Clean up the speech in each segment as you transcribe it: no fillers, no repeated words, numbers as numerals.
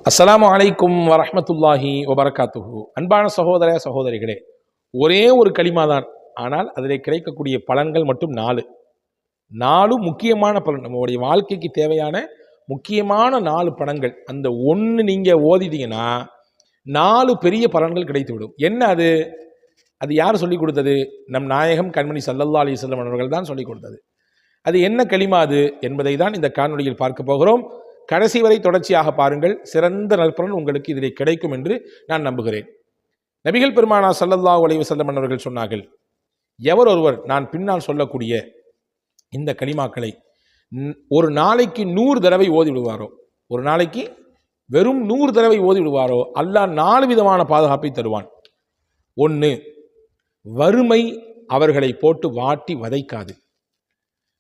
அஸ்ஸலாமு அலைக்கும் வரஹ்மத்துல்லாஹி வபரகாத்துஹு. அன்பான சகோதர சகோதரிகளே, ஒரே ஒரு களிமா தான், ஆனால் அதில் கிடைக்கக்கூடிய பலன்கள் மட்டும் 4 முக்கியமான பலன். நம்மளுடைய வாழ்க்கைக்கு தேவையான முக்கியமான 4 பலன்கள். அந்த ஒன்று நீங்கள் ஓதிட்டீங்கன்னா 4 பெரிய பலன்கள் கிடைத்துவிடும். என்ன அது? அது யார் சொல்லிக் கொடுத்தது? நம் நாயகம் கண்மணி ஸல்லல்லாஹு அலைஹி வஸல்லம் அவர்கள் தான் சொல்லிக் கொடுத்தது. அது என்ன களிமா அது என்பதை தான் இந்த காணொளியில் பார்க்க போகிறோம். கடைசி வரை தொடர்ச்சியாக பாருங்கள். சிறந்த நற்பலன் உங்களுக்கு இதிலே கிடைக்கும் என்று நான் நம்புகிறேன். நபிகள் பெருமானார் ஸல்லல்லாஹு அலைஹி வஸல்லம் அவர்கள் சொன்னார்கள், எவர் ஒருவர் நான் பின்னால் சொல்லக்கூடிய இந்த களிமாக்களை ஒரு நாளைக்கு 100 தடவை ஓதி விடுவாரோ, ஒரு நாளைக்கு வெறும் 100 தடவை ஓதி விடுவாரோ, அல்லாஹ் 4 விதமான பாதுகாப்பை தருவான். 1, வறுமை அவர்களை போட்டு வாட்டி வதைக்காது.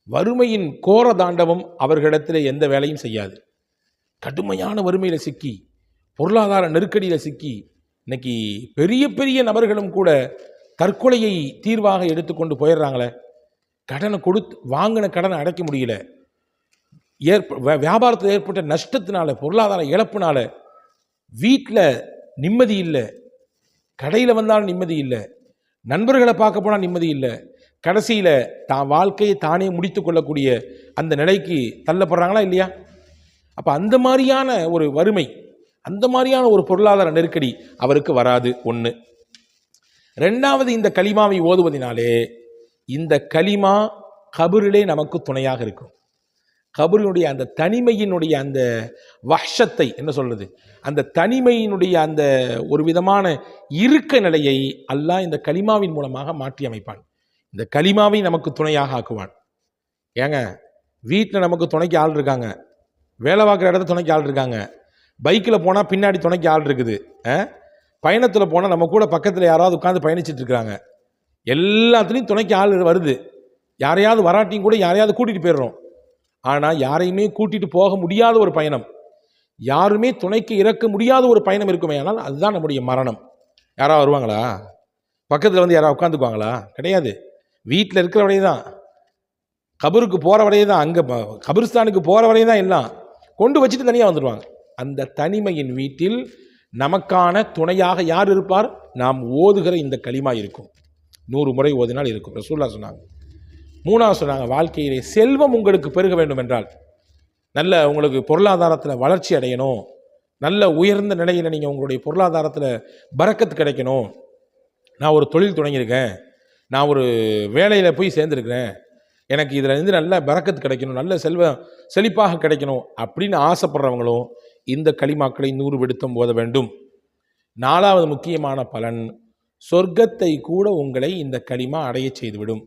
வறுமையின் கோர தாண்டவம் அவர்களிடத்தில் எந்த வேலையும் செய்யாது. கடுமையான வறுமையில் சிக்கி, பொருளாதார நெருக்கடியில் சிக்கி, இன்னைக்கு பெரிய பெரிய நபர்களும் கூட தற்கொலையை தீர்வாக எடுத்துக்கொண்டு போயிடுறாங்களே. கடனை கொடுத்து வாங்கின கடனை அடைக்க முடியல, வியாபாரத்தில் ஏற்பட்ட நஷ்டத்தினால, பொருளாதார இழப்புனால வீட்டில் நிம்மதி இல்லை, கடையில் வந்தாலும் நிம்மதி இல்லை, நண்பர்களை பார்க்க போனால் நிம்மதி இல்லை, கடைசியில் தான் வாழ்க்கையை தானே முடித்து கொள்ளக்கூடிய அந்த நிலைக்கு தள்ளப்படுறாங்களா இல்லையா? அப்போ அந்த மாதிரியான ஒரு வறுமை, அந்த மாதிரியான ஒரு பொருளாதார நெருக்கடி அவருக்கு வராது. 1. 2வது, இந்த களிமாவை ஓதுவதினாலே இந்த களிமா கபரிலே நமக்கு துணையாக இருக்கும். கபரினுடைய அந்த தனிமையினுடைய அந்த வஹ்ஷத்தை என்ன சொல்றது, அந்த தனிமையினுடைய அந்த ஒரு விதமான இருக்க நிலையை அல்லாஹ் இந்த களிமாவின் மூலமாக மாற்றி அமைப்பான். இந்த களிமாவை நமக்கு துணையாக ஆக்குவான். ஏங்க, வீட்டில் நமக்கு துணைக்கு ஆள் இருக்காங்க, வேலை பார்க்குற இடத்துல துணைக்கு ஆள் இருக்காங்க, பைக்கில் போனால் பின்னாடி துணைக்கு ஆள் இருக்குது, பயணத்தில் போனால் நம்ம கூட பக்கத்தில் யாராவது உட்காந்து பயணிச்சுட்டு இருக்கிறாங்க, எல்லாத்துலேயும் துணைக்கு ஆள் வருது. யாரையாவது வராட்டியும் கூட யாரையாவது கூட்டிகிட்டு போயிடுறோம். ஆனால் யாரையுமே கூட்டிகிட்டு போக முடியாத ஒரு பயணம், யாருமே துணைக்கு இறக்க முடியாத ஒரு பயணம் இருக்குமே, ஆனால் அதுதான் நம்முடைய மரணம். யாராவது வருவாங்களா? பக்கத்தில் வந்து யாராவது உட்காந்துக்குவாங்களா? கிடையாது. வீட்டில் இருக்கிற வரையே தான், கபருக்கு போகிற வரையே தான், அங்கே கபிரிஸ்தானுக்கு போகிற வரையே தான் எல்லாம் கொண்டு வச்சுட்டு தனியாக வந்துடுவாங்க. அந்த தனிமையின் வீட்டில் நமக்கான துணையாக யார் இருப்பார்? நாம் ஓதுகிற இந்த களிமா இருக்கும். 100 முறை ஓதினால் இருக்கும். ரசூலுல்லாஹ் சொன்னாங்க. 3வது சொன்னாங்க, வாழ்க்கையிலே செல்வம் உங்களுக்கு பெருக வேண்டும் என்றால், நல்ல உங்களுக்கு பொருளாதாரத்தில் வளர்ச்சி அடையணும், நல்ல உயர்ந்த நிலையில் நீங்கள் உங்களுடைய பொருளாதாரத்தில் பரக்கத்து கிடைக்கணும், நான் ஒரு தொழில் தொடங்கியிருக்கேன், நான் ஒரு வேலையில் போய் சேர்ந்துருக்கிறேன், எனக்கு இதில் இருந்து நல்ல பரக்கத்து கிடைக்கணும், நல்ல செழிப்பாக கிடைக்கணும் அப்படின்னு ஆசைப்படுறவங்களும் இந்த களிமாக்களை 100 விடுத்தம் ஓத வேண்டும். 4வது முக்கியமான பலன், சொர்க்கத்தை கூட உங்களை இந்த களிமா அடைய செய்துவிடும்.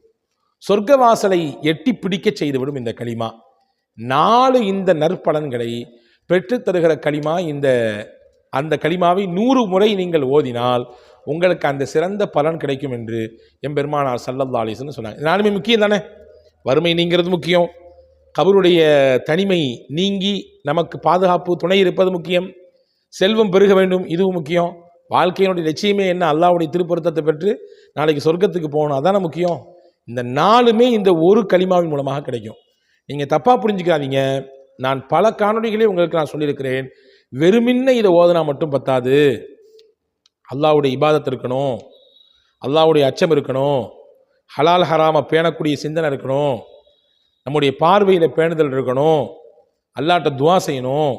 சொர்க்க வாசலை எட்டி பிடிக்க செய்துவிடும் இந்த களிமா. 4 இந்த நற்பலன்களை பெற்றுத்தருகிற களிமா. அந்த களிமாவை 100 முறை நீங்கள் ஓதினால் உங்களுக்கு அந்த சிறந்த பலன் கிடைக்கும் என்று எம்பெருமானார் ஸல்லல்லாஹு அலைஹி வஸல்லம் சொன்னாங்க. 4மே முக்கியம் தானே. வறுமை நீங்கிறது முக்கியம், கபருடைய தனிமை நீங்கி நமக்கு பாதுகாப்பு துணை இருப்பது முக்கியம், செல்வம் பெருக வேண்டும் இதுவும் முக்கியம், வாழ்க்கையினுடைய லட்சியமே என்ன, அல்லாஹ்வுடைய திருப்பொருத்தத்தை பெற்று நாளைக்கு சொர்க்கத்துக்கு போகணும், அதான முக்கியம். இந்த 4மே இந்த ஒரு களிமாவின் மூலமாக கிடைக்கும். நீங்கள் தப்பாக புரிஞ்சுக்காதீங்க. நான் பல காணொளிகளே உங்களுக்கு நான் சொல்லியிருக்கிறேன், வெறுமின்ன இதை ஓதுனா மட்டும் பத்தாது. அல்லாஹ்வுடைய இபாதத் இருக்கணும், அல்லாஹ்வுடைய அச்சம் இருக்கணும், ஹலால் ஹராமை பேணக்கூடிய சிந்தனை இருக்கணும், நம்முடைய பார்வையில் பேணுதல் இருக்கணும், அல்லாஹ்ட்ட துவா செய்யணும்,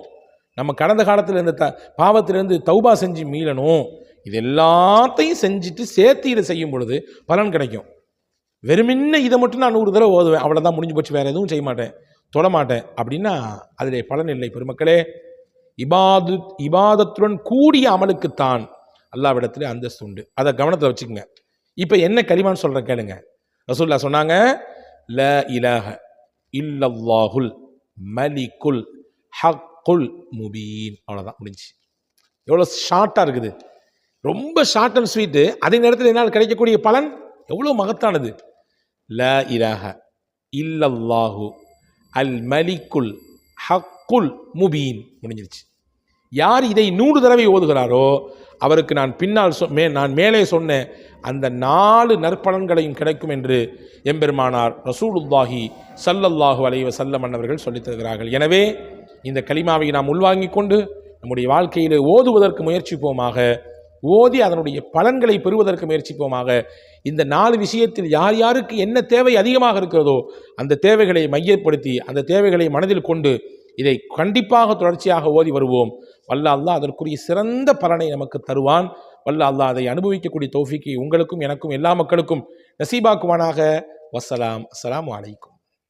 நம்ம கடந்த காலத்தில் இருந்த பாவத்திலிருந்து தௌபா செஞ்சு மீளணும். இது எல்லாத்தையும் செஞ்சுட்டு சேர்த்து இதை செய்யும் பொழுது பலன் கிடைக்கும். வெறுமின்ன இதை மட்டும் நான் 100 தடவை ஓதுவேன், அவ்வளோதான், முடிஞ்சு போச்சு, வேறு எதுவும் செய்ய மாட்டேன், தொட மாட்டேன் அப்படின்னா அதிலே பலன் இல்லை. பெருமக்களே, இபாதத்துடன் கூடிய அமலுக்குத்தான் அல்லாஹ்விடத்தில் அந்தஸ்து உண்டு. அதை கவனத்தில் வச்சுக்கோங்க. இப்போ என்ன களிமான்னு சொல்கிறேன் கேளுங்க. ரசூலுல்லாஹ் சொன்னாங்க, ல இலாஹ இல்லல்லாஹுல் மலிக்குல் ஹக்குல் முபீன். அவ்வளோதான், முடிஞ்சு. எவ்வளோ ஷார்ட்டாக இருக்குது, ரொம்ப ஷார்ட் அண்ட் ஸ்வீட்டு. அதே நேரத்தில் என்னால் கிடைக்கக்கூடிய பலன் எவ்வளோ மகத்தானது. ல இலாஹ இல்லல்லாஹு அல் மலிக்குல் ஹக்குல் முபீன், முடிஞ்சிருச்சு. யார் இதை 100 தடவை ஓதுகிறாரோ அவருக்கு நான் பின்னால் நான் மேலே சொன்ன அந்த 4 நற்பலன்களையும் கிடைக்கும் என்று எம்பெருமானார் ரசூலுல்லாஹி ஸல்லல்லாஹு அலைஹி வஸல்லம் அவர்கள் சொல்லித் தருகிறார்கள். எனவே இந்த கலிமாவை நாம் உள்வாங்கிக் கொண்டு நம்முடைய வாழ்க்கையில் ஓதுவதற்கு முயற்சிப்போமாக, ஓதி அதனுடைய பலன்களை பெறுவதற்கு முயற்சிப்போமாக. இந்த 4 விஷயத்தில் யார் யாருக்கு என்ன தேவை அதிகமாக இருக்கிறதோ அந்த தேவைகளை மையப்படுத்தி அந்த தேவைகளை மனதில் கொண்டு இதை கண்டிப்பாக தொடர்ச்சியாக ஓதி வருவோம். வல்ல அல்லாஹ் அதற்குரிய சிறந்த பலனை நமக்கு தருவான். வல்ல அல்லாஹ் அதை அனுபவிக்கக்கூடிய தௌஃபீக்கை உங்களுக்கும் எனக்கும் எல்லா மக்களுக்கும் நசீபாக்குவானாக. வஸ்ஸலாம். அஸ்ஸலாமு அலைக்கும்.